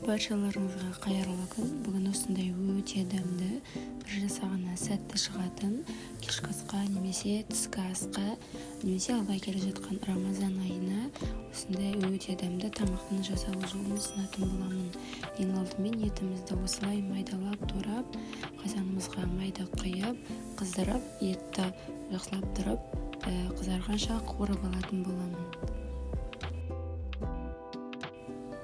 Баршаларыңызға қайырлы күн. Бүгін осындай өте дәмді, бір жасағаннан сәтті шығатын кешкі асқа немесе түскі асқа немесе алға келе жатқан Рамазан айына осындай өте дәмді тамақтың жасалу жолын ұсынатын боламын. Ең алдымен етімізді осылай майдалап турап, қазанымызға майды құйып, қыздырып, етті жақсылап тұрып, қызарғанша қуырып алатын боламын.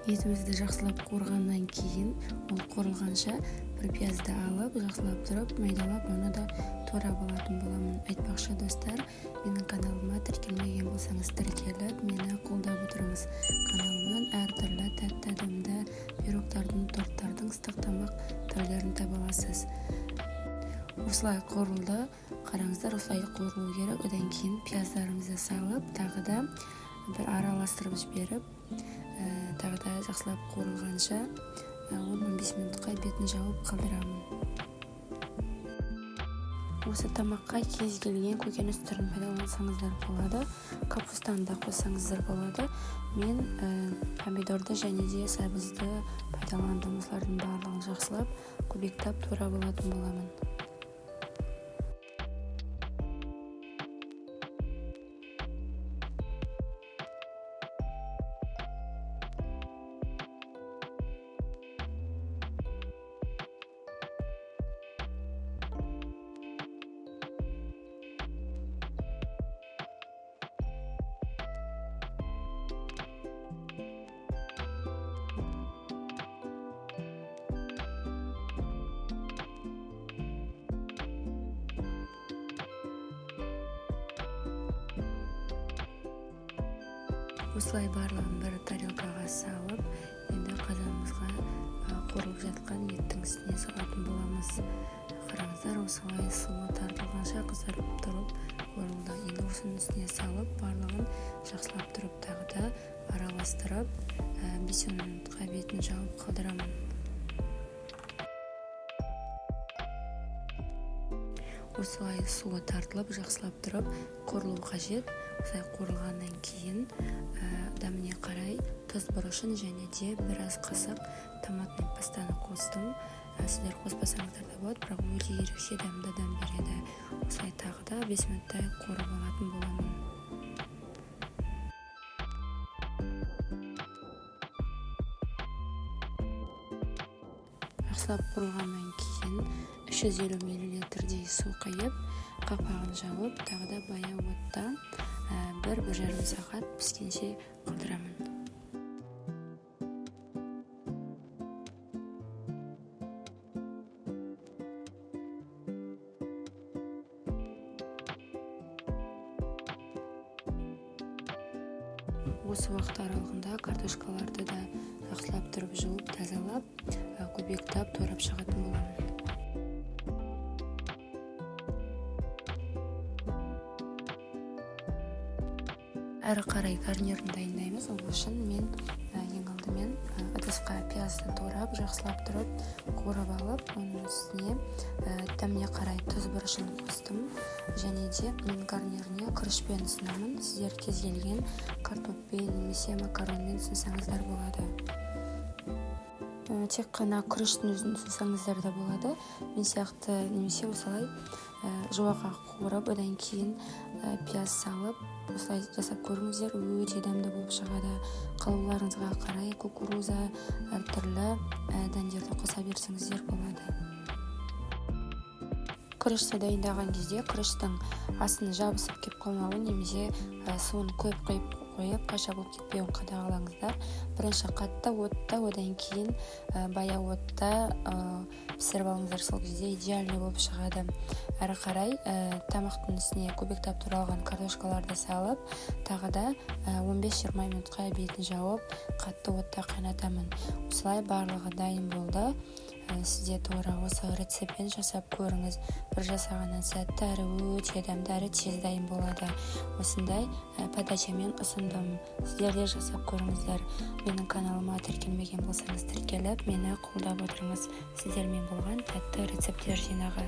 Етімізді жақсылап қуырғаннан кейін, ол қуырылғанша бір пиязды алып, жақсылап тұрып, майдалап, оны да турап алатын боламын. Айтпақшы достар, менің каналыма тіркелмеген болсаңыз тіркеліп, мені қолдап отырыңыз. Каналымнан әртүрлі тәтті дәмді пирогтардың, торттардың, ыстық тамақ түрлерін таба аласыз. Осылай қуырылды, қараңыздар, осылай қуырылу керек. Одан кейін пияздарымызды салып, тағы да бір араластырып жіберіп, тағы да жақсылап қуырылғанша 10-15 минутқа бетін жауып қалдырамын. Осы тамаққа кез келген көкөніс түрін пайдалансаңыздар болады, капустаны да қоссаңыздар болады. Мен помидорды және де сәбізді пайдаландым. Осылардың барлығын жақсылап көбіктеп турап алатын боламын. Осылай барлығын бір тарелкаға салып, енді қазанымызға қуырылып жатқан еттің үстіне салатын боламыз. Қараңыздар, осылай суы тартылғанша қызарып тұрып қуырылды. Енді осының үстіне салып, барлығын жақсылап тұрып, тағы да араластырып, 5 минутқа бетін жауып қалдырамын. Осылай суы тартылып, жақсылап тұрып қуырылу қажет. Осылай қуырылғаннан кейін дәміне қарай тұз бұрышын және де біраз қасық томатный пастаны қостым. Сіздер қоспасаңыздар да болады, бірақ өте ерекше дәмді дәм береді. Осылай тағы да 5 минуттай қуырып алатын боламын. Жақсылап қуырылғаннан кейін 350 мл су құйып, қақпағын жауып, тағы да баяу отта 1-1,5 сағат піскенше қалдырамын. Осы уақыт аралығында картошкаларды да жақсылап тұрып жуып, тазалап, көбіктеп турап шығатын боламын. Әрі қарай гарнирін дайындаймыз. Ол үшін мен ең алдымен ыдысқа пиязды турап, жақсылап тұрып, қуырып алып, оның үстіне дәміне қарай тұз бұрышын қостым. Және де мен гарниріне күрішпен ұсынамын. Сіздер кез келген картоппен немесе макаронмен ұсынсаңыздар болады. Тек қана күріштің өзін ұсынсаңыздар да болады. Мен сияқты немесе осылай жуаға қуырып, одан кейін пияз салып, осылай жасап көріңіздер, өте дәмді болып шығады. Қалауларыңызға қарай кукуруза, әртүрлі дәндерді қоса берсеңіздер болады. Күрішті дайындаған кезде күріштің астын жабысып кеп қалмауын немесе суын көп қойып, қайша болып кетпеуін қадағалаңыздар. Бірінші қатты отта, одан кейін баяу отта пісіріп алыңыздар. Сол кезде идеальный болып шығады. Әрі қарай тамақтың үстіне көбіктеп туралған картошкаларды салып, тағы да 15-20 минутқа бетін жауып, қатты отта қайнатамын. Осылай барлығы дайын болды. Сізде тура осы рецептпен жасап көріңіз. Бір жасағаннан сәтті, әрі өте дәмді, әрі тез дайын болады. Осындай подачамен ұсындым. Сіздер де жасап көріңіздер. Менің каналыма тіркелмеген болсаңыз тіркеліп, мені қолдап отырыңыз. Сіздермен болған тәтті рецепттер жинағы.